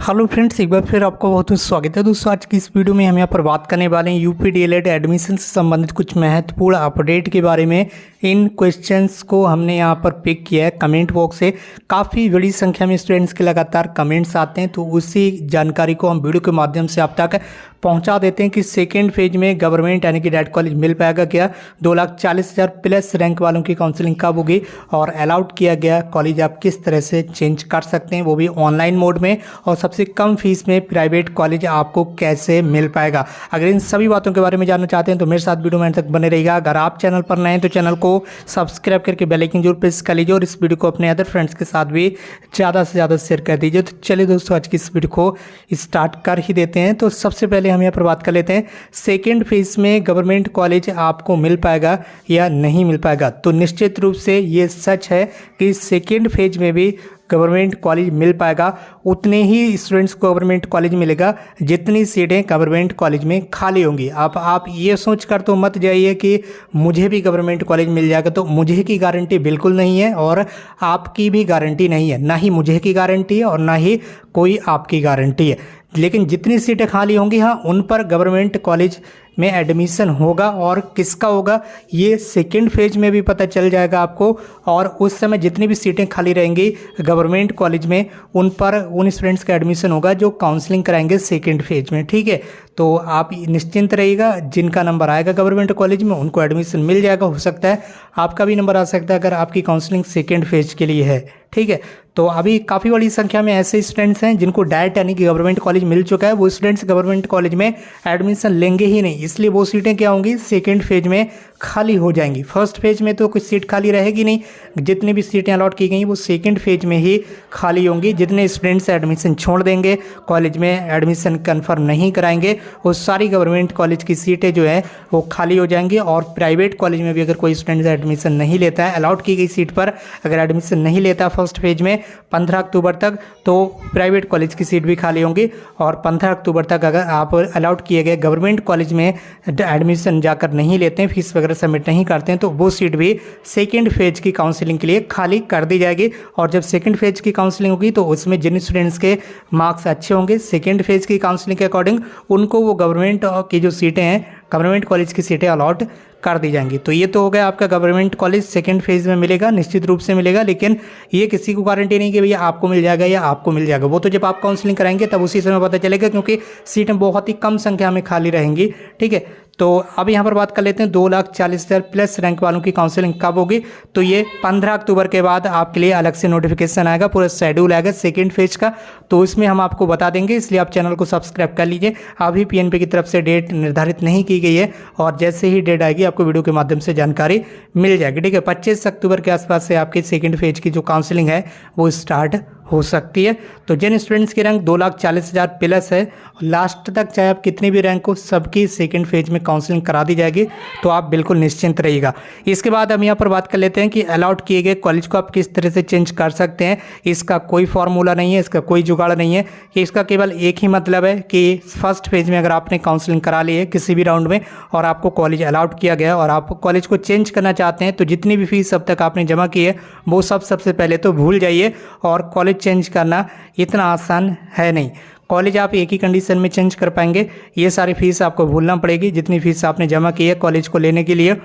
Hello friends, एक बार फिर आपका बहुत बहुत स्वागत है दोस्तों। आज की इस वीडियो में हम यहाँ पर बात करने वाले हैं यूपी डीएलएड एडमिशन से संबंधित कुछ महत्वपूर्ण अपडेट के बारे में। इन क्वेश्चंस को हमने यहाँ पर पिक किया है कमेंट बॉक्स से। काफ़ी बड़ी संख्या में स्टूडेंट्स के लगातार कमेंट्स आते हैं, तो उसी जानकारी को हम वीडियो के माध्यम से आप तक पहुंचा देते हैं कि सेकेंड फेज में गवर्नमेंट यानी कि डैट कॉलेज मिल पाएगा क्या, 2,40,000 प्लस रैंक वालों की काउंसलिंग कब होगी और अलाउड किया गया कॉलेज आप किस तरह से चेंज कर सकते हैं, वो भी ऑनलाइन मोड में, और सबसे कम फीस में प्राइवेट कॉलेज आपको कैसे मिल पाएगा। अगर इन सभी बातों के बारे में जानना चाहते हैं तो मेरे साथ वीडियो में अंत तक बने रहिएगा। अगर आप चैनल पर नए हैं तो चैनल को सब्सक्राइब करके बेल आइकन जरूर प्रेस कर लीजिए और इस वीडियो को अपने अदर फ्रेंड्स के साथ भी ज़्यादा से ज़्यादा शेयर कर दीजिए। तो चलिए दोस्तों, आज की इस वीडियो को स्टार्ट कर ही देते हैं। तो सबसे पहले हम यहाँ पर बात कर लेते हैं सेकेंड फेज में गवर्नमेंट कॉलेज आपको मिल पाएगा या नहीं मिल पाएगा। तो निश्चित रूप से ये सच है कि सेकेंड फेज में भी गवर्नमेंट कॉलेज मिल पाएगा। उतने ही स्टूडेंट्स को गवर्नमेंट कॉलेज मिलेगा जितनी सीटें गवर्नमेंट कॉलेज में खाली होंगी। आप ये सोच कर तो मत जाइए कि मुझे भी गवर्नमेंट कॉलेज मिल जाएगा। तो मुझे की गारंटी बिल्कुल नहीं है और आपकी भी गारंटी नहीं है। ना ही मुझे की गारंटी है और ना ही कोई आपकी गारंटी है। लेकिन जितनी सीटें खाली होंगी, हाँ, उन पर गवर्नमेंट कॉलेज में एडमिशन होगा। और किसका होगा ये सेकेंड फेज में भी पता चल जाएगा आपको। और उस समय जितनी भी सीटें खाली रहेंगी गवर्नमेंट कॉलेज में, उन पर उन स्टूडेंट्स का एडमिशन होगा जो काउंसलिंग कराएंगे सेकेंड फेज में। ठीक है, तो आप निश्चिंत रहिएगा, जिनका नंबर आएगा गवर्नमेंट कॉलेज में उनको एडमिशन मिल जाएगा। हो सकता है आपका भी नंबर आ सकता है अगर आपकी काउंसलिंग सेकेंड फेज के लिए है। ठीक है, तो अभी काफ़ी बड़ी संख्या में ऐसे स्टूडेंट्स हैं जिनको डायरेक्ट यानी कि गवर्नमेंट कॉलेज मिल चुका है। वो स्टूडेंट्स गवर्नमेंट कॉलेज में एडमिशन लेंगे ही नहीं, इसलिए वो सीटें क्या होंगी, सेकेंड फेज में खाली हो जाएंगी। फर्स्ट फेज में तो कुछ सीट खाली रहेगी नहीं, जितनी भी सीटें अलॉट की गई वो सेकेंड फेज में ही खाली होंगी। जितने स्टूडेंट्स एडमिशन छोड़ देंगे, कॉलेज में एडमिशन कन्फर्म नहीं कराएंगे, वो सारी गवर्नमेंट कॉलेज की सीटें जो है वो खाली हो जाएंगी। और प्राइवेट कॉलेज में भी अगर कोई स्टूडेंट एडमिशन नहीं लेता है, अलॉट की गई सीट पर अगर एडमिशन नहीं लेता फर्स्ट फेज में 15 अक्टूबर तक, तो प्राइवेट कॉलेज की सीट भी खाली होंगी। और 15 अक्टूबर तक अगर आप अलॉट किए गए गवर्नमेंट कॉलेज में एडमिशन जाकर नहीं लेते हैं, फीस वगैरह सबमिट नहीं करते हैं, तो वो सीट भी सेकेंड फेज की काउंसलिंग के लिए खाली कर दी जाएगी। और जब सेकेंड फेज की काउंसलिंग होगी तो उसमें जिन स्टूडेंट्स के मार्क्स अच्छे होंगे सेकेंड फेज की काउंसलिंग के अकॉर्डिंग, उनको वो गवर्नमेंट की जो सीटें हैं गवर्नमेंट कॉलेज की सीटें अलॉट कर दी जाएंगी। तो ये तो हो गया आपका गवर्नमेंट कॉलेज सेकेंड फेज में मिलेगा, निश्चित रूप से मिलेगा। लेकिन ये किसी को गारंटी नहीं कि भैया आपको मिल जाएगा या आपको मिल जाएगा। वो तो जब आप काउंसलिंग कराएंगे तब उसी समय पता चलेगा, क्योंकि सीटें बहुत ही कम संख्या में खाली रहेंगी। ठीक है, तो अब यहाँ पर बात कर लेते हैं 2,40,000 प्लस रैंक वालों की काउंसलिंग कब होगी। तो ये 15 अक्टूबर के बाद आपके लिए अलग से नोटिफिकेशन आएगा, पूरा शेड्यूल आएगा सेकेंड फेज का। तो उसमें हम आपको बता देंगे, इसलिए आप चैनल को सब्सक्राइब कर लीजिए। अभी पीएनपी की तरफ से डेट निर्धारित नहीं की गई है और जैसे ही डेट आएगी आपको वीडियो के माध्यम से जानकारी मिल जाएगी। ठीक है, 25 अक्टूबर के आसपास से आपकी सेकेंड फेज की जो काउंसलिंग है वो स्टार्ट हो सकती है। तो जिन स्टूडेंट्स की रैंक 2,40,000 प्लस है, लास्ट तक चाहे आप कितनी भी रैंक हो, सबकी सेकेंड फेज में काउंसलिंग करा दी जाएगी। तो आप बिल्कुल निश्चिंत रहिएगा। इसके बाद हम यहाँ पर बात कर लेते हैं कि अलॉट किए गए कॉलेज को आप किस तरह से चेंज कर सकते हैं। इसका कोई फॉर्मूला नहीं है, इसका कोई जुगाड़ नहीं है। कि इसका केवल एक ही मतलब है कि फर्स्ट फेज में अगर आपने काउंसलिंग करा ली है किसी भी राउंड में और आपको कॉलेज अलॉट किया गया और आप कॉलेज को चेंज करना चाहते हैं, तो जितनी भी फीस अब तक आपने जमा की है वो सबसे पहले तो भूल जाइए। और कॉलेज चेंज करना इतना आसान है नहीं। कॉलेज आप एक ही कंडीशन में चेंज कर पाएंगे, ये सारी फीस आपको भूलना पड़ेगी जितनी फीस आपने जमा की है कॉलेज को लेने के लिए।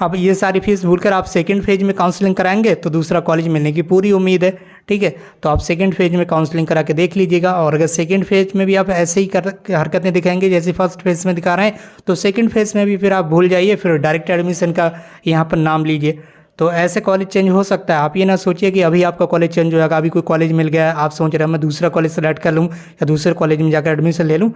अब ये सारी फीस भूलकर आप सेकंड फेज में काउंसलिंग कराएंगे तो दूसरा कॉलेज मिलने की पूरी उम्मीद है। ठीक है, तो आप सेकंड फेज में काउंसलिंग करा के देख लीजिएगा। और अगर सेकंड फेज में भी आप ऐसे ही हरकतें दिखाएंगे जैसे फर्स्ट फेज में दिखा रहे हैं, तो सेकंड फेज में भी फिर आप भूल जाइए, फिर डायरेक्ट एडमिशन का यहाँ पर नाम लीजिए। तो ऐसे कॉलेज चेंज हो सकता है। आप ये ना सोचिए कि अभी आपका कॉलेज चेंज हो जाएगा, अभी कोई कॉलेज मिल गया है, आप सोच रहे हैं मैं दूसरा कॉलेज सेलेक्ट कर लूँ या दूसरे कॉलेज में जाकर एडमिशन ले लूँ,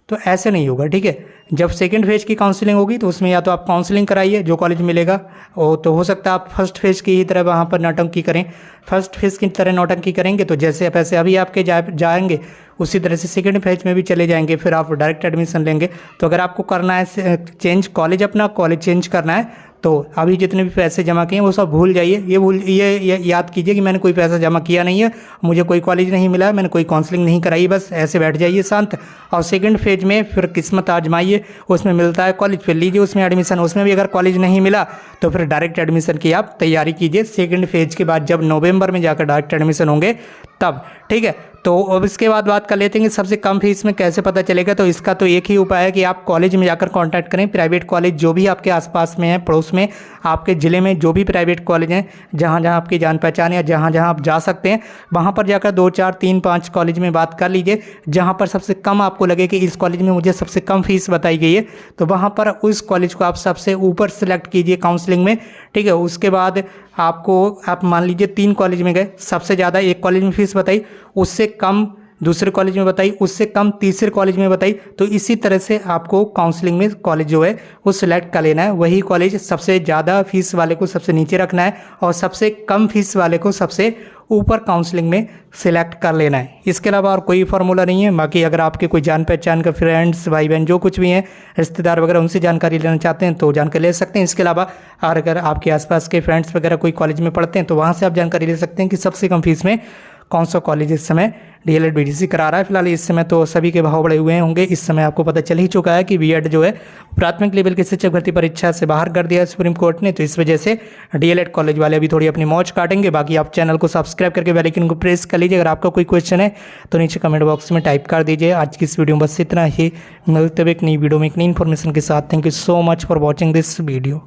तो ऐसे नहीं होगा। ठीक है, जब सेकंड फेज की काउंसलिंग होगी तो उसमें या तो आप काउंसलिंग कराइए जो कॉलेज मिलेगा, और तो हो सकता है आप फर्स्ट फेज की ही तरह वहाँ पर नौटंकी करें। फर्स्ट फेज की तरह नौटंकी करेंगे तो जैसे पैसे अभी आपके जाएंगे उसी तरह से सेकंड फेज में भी चले जाएंगे, फिर आप डायरेक्ट एडमिशन लेंगे। तो अगर आपको करना है चेंज कॉलेज, अपना कॉलेज चेंज करना है, तो अभी जितने भी पैसे जमा किए हैं वो सब भूल जाइए। ये याद कीजिए कि मैंने कोई पैसा जमा किया नहीं है, मुझे कोई कॉलेज नहीं मिला है, मैंने कोई काउंसलिंग नहीं कराई, बस ऐसे बैठ जाइए शांत। और सेकंड फेज में फिर किस्मत आजमाइए, उसमें मिलता है कॉलेज फिर लीजिए उसमें एडमिशन। उसमें भी अगर कॉलेज नहीं मिला तो फिर डायरेक्ट एडमिशन की आप तैयारी कीजिए सेकंड फेज के बाद, जब नवंबर में जाकर डायरेक्ट एडमिशन होंगे तब। ठीक है, तो अब इसके बाद बात कर लेते हैं कि सबसे कम फीस में कैसे पता चलेगा। तो इसका तो एक ही उपाय है कि आप कॉलेज में जाकर कांटेक्ट करें। प्राइवेट कॉलेज जो भी आपके आसपास में है, पड़ोस में, आपके ज़िले में जो भी प्राइवेट कॉलेज हैं, जहाँ जहाँ आपकी जान पहचान है, जहाँ जहाँ आप जा सकते हैं, वहाँ पर जाकर 2 4 3 5 कॉलेज में बात कर लीजिए। जहाँ पर सबसे कम आपको लगे कि इस कॉलेज में मुझे सबसे कम फीस बताई गई है, तो वहाँ पर उस कॉलेज को आप सबसे ऊपर सेलेक्ट कीजिए काउंसलिंग में, ठीक है। उसके बाद आप मान लीजिए 3 कॉलेज में गए, सबसे ज़्यादा एक कॉलेज में फीस बताई, उससे कम दूसरे कॉलेज में बताई, उससे कम तीसरे कॉलेज में बताई। तो इसी तरह से आपको काउंसलिंग में कॉलेज जो है वो सिलेक्ट कर लेना है। वही कॉलेज सबसे ज़्यादा फीस वाले को सबसे नीचे रखना है और सबसे कम फीस वाले को सबसे ऊपर काउंसलिंग में सिलेक्ट कर लेना है। इसके अलावा और कोई फार्मूला नहीं है। बाकी अगर आपके कोई जान पहचान का फ्रेंड्स, भाई बहन, जो कुछ भी हैं, रिश्तेदार वगैरह, उनसे जानकारी लेना चाहते हैं तो जानकारी ले सकते हैं। इसके अलावा और अगर आपके आसपास के फ्रेंड्स वगैरह कोई कॉलेज में पढ़ते हैं तो वहाँ से आप जानकारी ले सकते हैं कि सबसे कम फीस में कौन सा कॉलेज इस समय डीएलएड बीडीसी करा रहा है। फिलहाल इस समय तो सभी के भाव बढ़े हुए होंगे। इस समय आपको पता चल ही चुका है कि बीएड जो है प्राथमिक लेवल की शिक्षक भर्ती परीक्षा से बाहर कर दिया है सुप्रीम कोर्ट ने। तो इस वजह से डीएलएड कॉलेज वाले अभी थोड़ी अपनी मौज काटेंगे। बाकी आप चैनल को सब्सक्राइब करके बेल आइकन को प्रेस कर लीजिए। अगर आपका कोई क्वेश्चन है तो नीचे कमेंट बॉक्स में टाइप कर दीजिए। आज की इस वीडियो में बस इतना ही। मिलते हुए एक नई वीडियो में एक नई इन्फॉर्मेशन के साथ। Thank you so much for watching this video.